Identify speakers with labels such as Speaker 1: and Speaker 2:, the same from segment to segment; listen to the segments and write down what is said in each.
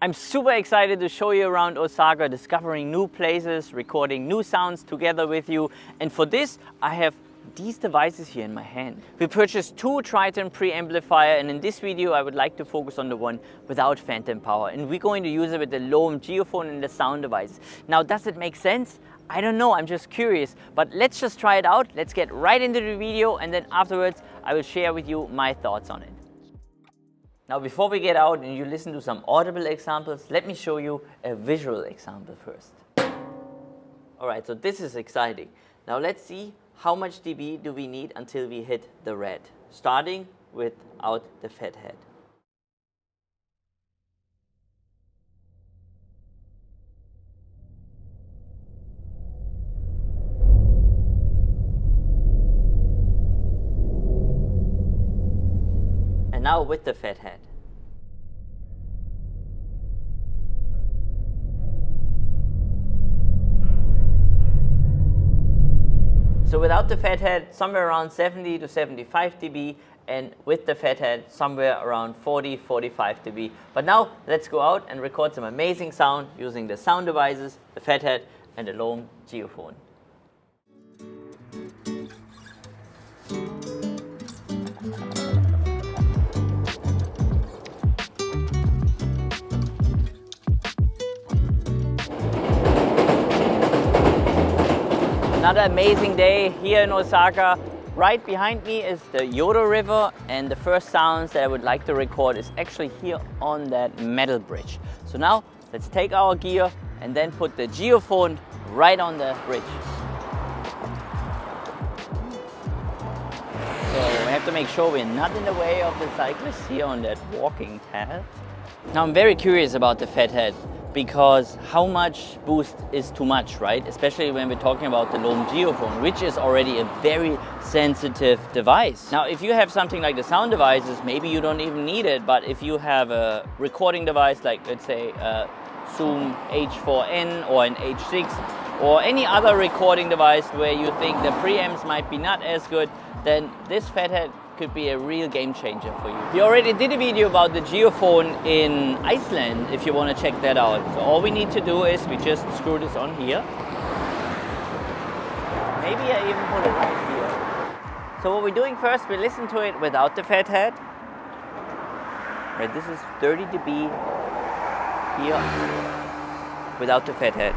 Speaker 1: I'm super excited to show you around Osaka, discovering new places, recording new sounds together with you. And for this, I have these devices here in my hand. We purchased two Triton preamplifier, and in this video I would like to focus on the one without phantom power. And we're going to use it with the LOM Geofon and the sound device. Now, does it make sense? I don't know, I'm just curious, but let's just try it out. Let's get right into the video, and then afterwards I will share with you my thoughts on it. Now, before we get out and you listen to some audible examples, let me show you a visual example first. All right, so this is exciting. Now let's see how much dB do we need until we hit the red, starting without the FetHead. And now with the FetHead. So without the FetHead, somewhere around 70 to 75 dB, and with the FetHead, somewhere around 40-45 dB. But now let's go out and record some amazing sound using the sound devices, the FetHead, and the LOM Geofon. Another amazing day here in Osaka. Right behind me is the Yodo River, and the first sounds that I would like to record is actually here on that metal bridge. So now let's take our gear and then put the Geofon right on the bridge. So we have to make sure we're not in the way of the cyclists here on that walking path. Now I'm very curious about the FetHead, because how much boost is too much, right? Especially when we're talking about the LOM Geofon, which is already a very sensitive device. Now, if you have something like the sound devices, maybe you don't even need it, but if you have a recording device like, let's say, a Zoom H4n or an H6, or any other recording device where you think the preamps might be not as good, then this FetHead could be a real game changer for you. We already did a video about the Geofon in Iceland, if you want to check that out. So all we need to do is we just screw this on here. Maybe I even put it right here. So what we're doing first, we listen to it without the FetHead. Right, this is 30 dB here without the FetHead.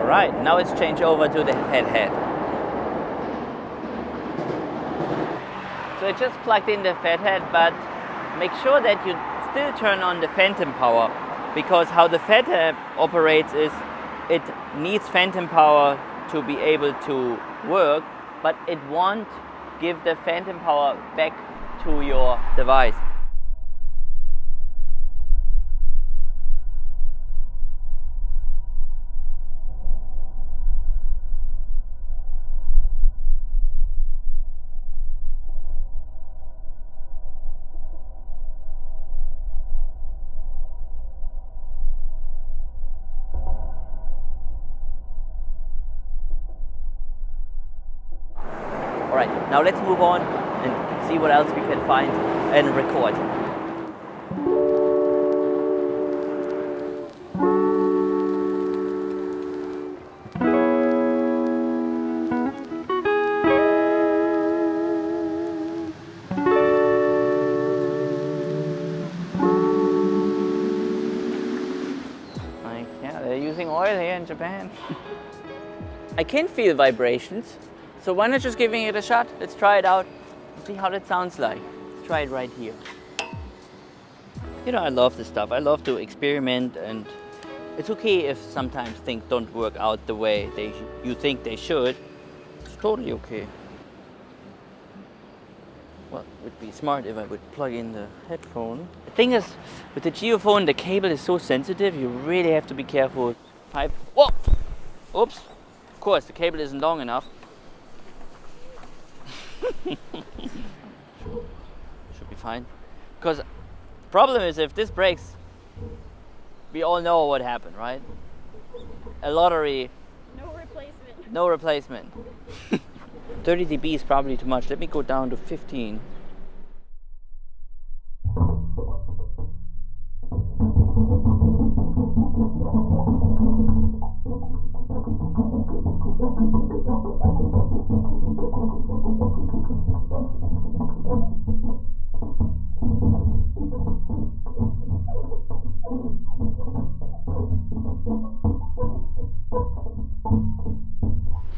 Speaker 1: Right, now it's changed over to the FetHead. So I just plugged in the FetHead, but make sure that you still turn on the phantom power, because how the FetHead operates is it needs phantom power to be able to work, but it won't give the phantom power back to your device. Alright, now let's move on and see what else we can find and record. Yeah, they're using oil here in Japan. I can feel vibrations. So why not just giving it a shot? Let's try it out and see how that sounds like. Let's try it right here. You know, I love this stuff. I love to experiment, and it's okay if sometimes things don't work out the way you think they should. It's totally okay. Well, it would be smart if I would plug in the headphone. The thing is, with the Geofon, the cable is so sensitive, you really have to be careful. Whoa! Oops! Of course, the cable isn't long enough. Should be fine. Because the problem is, if this breaks, we all know what happened, right? A lottery.
Speaker 2: No replacement.
Speaker 1: No replacement. 30 dB is probably too much. Let me go down to 15.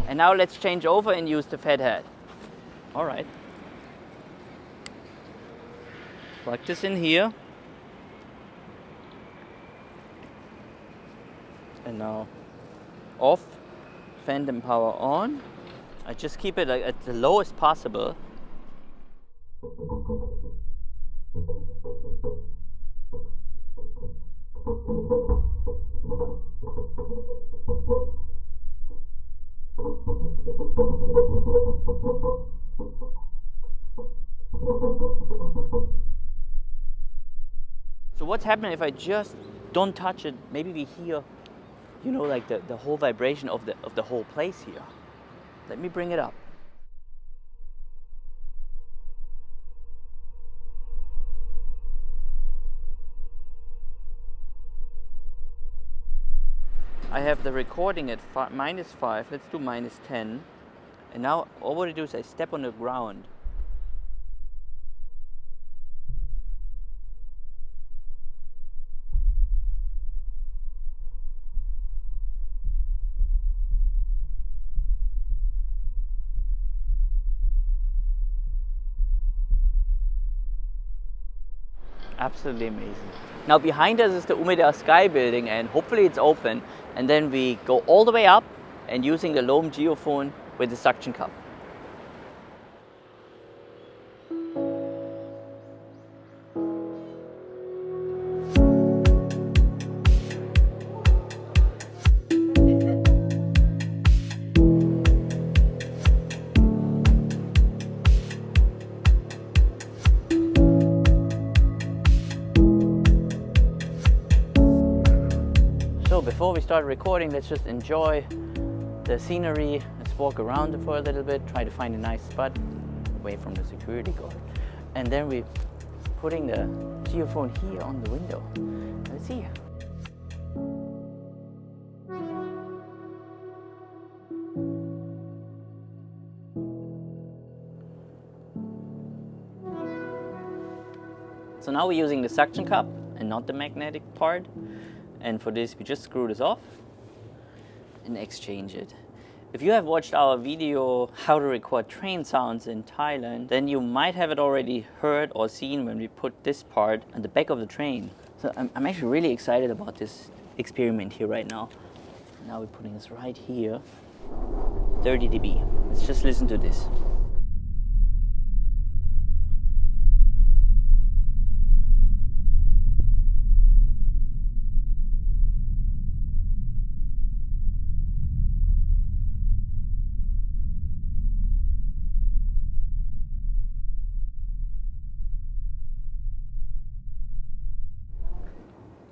Speaker 1: And now let's change over and use the FetHead. All right. Plug this in here. And now off, phantom power on. I just keep it at the lowest possible. So what's happening if I just don't touch it? Maybe we hear, you know, like the whole vibration of the whole place here. Let me bring it up. I have the recording at -5. Let's do -10. And now all what I do is I step on the ground. Absolutely amazing. Now behind us is the Umeda Sky building, and hopefully it's open. And then we go all the way up and using the LOM Geofon with the suction cup. So before we start recording, let's just enjoy the scenery. Let's walk around for a little bit, try to find a nice spot away from the security guard. And then we're putting the geophone here on the window. Let's see. So now we're using the suction cup and not the magnetic part. And for this, we just screw this off and exchange it. If you have watched our video, how to record train sounds in Thailand, then you might have it already heard or seen when we put this part on the back of the train. So I'm actually really excited about this experiment here right now. Now we're putting this right here, 30 dB. Let's just listen to this.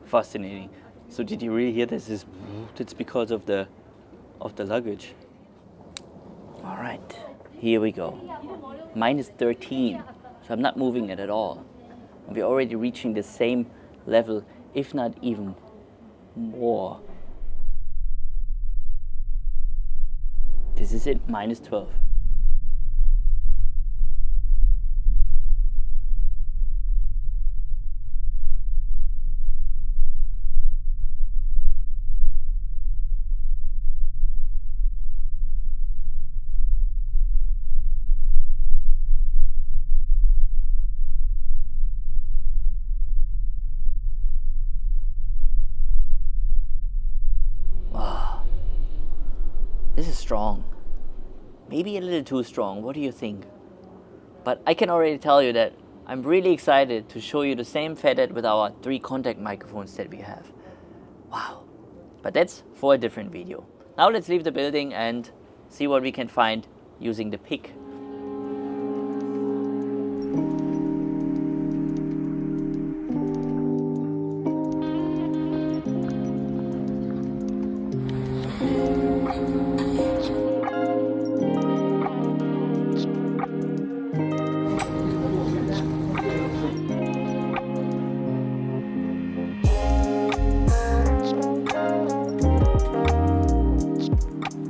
Speaker 1: Fascinating. So did you really hear this? It's because of the luggage. All right, here we go. -13. So I'm not moving it at all. And we're already reaching the same level, if not even more. This is it, -12. This is strong. Maybe a little too strong. What do you think? But I can already tell you that I'm really excited to show you the same FetHead with our 3 contact microphones that we have. Wow. But that's for a different video. Now let's leave the building and see what we can find using the pick.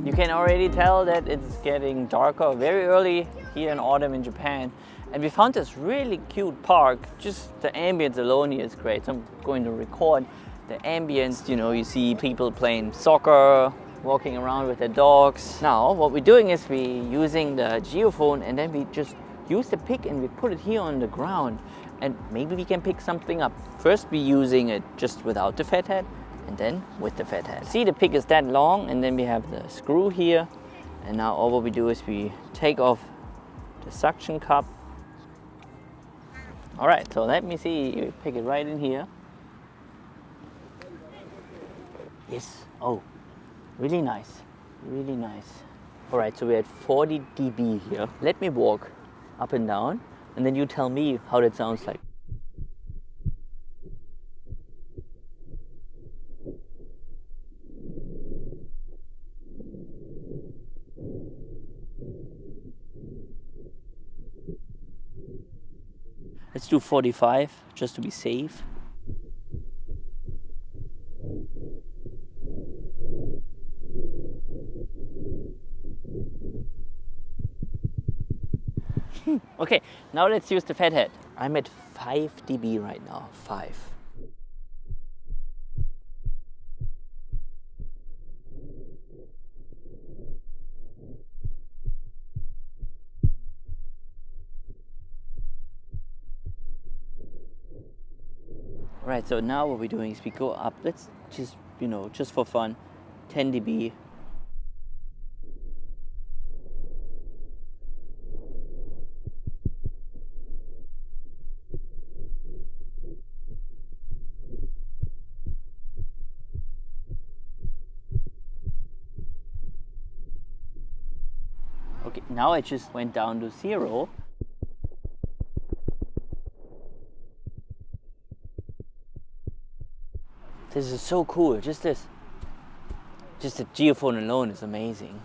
Speaker 1: You can already tell that it's getting darker very early here in autumn in Japan, and we found this really cute park. Just the ambience alone here is great. So I'm going to record the ambience. You know, you see people playing soccer, walking around with their dogs. Now what we're doing is we're using the geophone, and then we just use the pick and we put it here on the ground, and maybe we can pick something up. First we're using it just without the FetHead, and then with the FetHead. See, the pick is that long, and then we have the screw here, and now all what we do is we take off the suction cup. All right, so let me see, you pick it right in here. Yes, oh, really nice, really nice. All right, so we're at 40 dB here. Let me walk up and down, and then you tell me how that sounds like. Let's do 45, just to be safe. Okay, now let's use the FetHead. I'm at 5 dB right now, 5. Right, so now what we're doing is we go up, let's just, you know, just for fun, 10 dB. Okay, now I just went down to 0. This is so cool, just this. Just the geophone alone is amazing.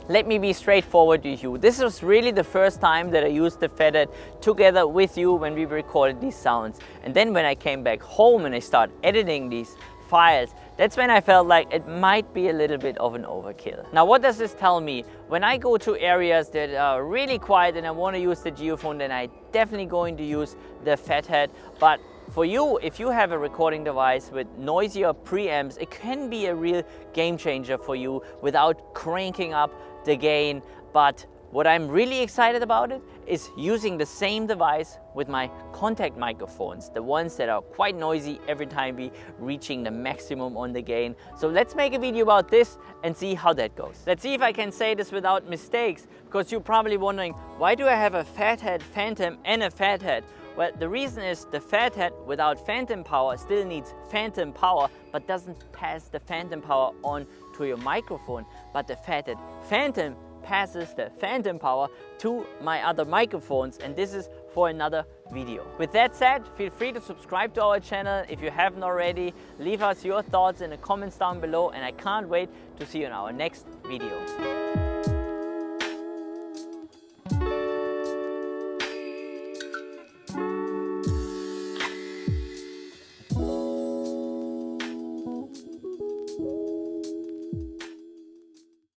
Speaker 1: Let me be straightforward with you. This was really the first time that I used the FetHead together with you when we recorded these sounds. And then when I came back home and I started editing these files, that's when I felt like it might be a little bit of an overkill. Now what does this tell me? When I go to areas that are really quiet and I want to use the geophone, then I'm definitely going to use the FetHead. But for you, if you have a recording device with noisier preamps, it can be a real game changer for you without cranking up the gain. But what I'm really excited about it is using the same device with my contact microphones, the ones that are quite noisy every time we reaching the maximum on the gain. So let's make a video about this and see how that goes. Let's see if I can say this without mistakes, because you're probably wondering, why do I have a FetHead Phantom and a FetHead? Well, the reason is the FetHead without phantom power still needs phantom power, but doesn't pass the phantom power on to your microphone. But the FetHead Phantom passes the phantom power to my other microphones, and this is for another video. With that said, feel free to subscribe to our channel if you haven't already. Leave us your thoughts in the comments down below, and I can't wait to see you in our next video.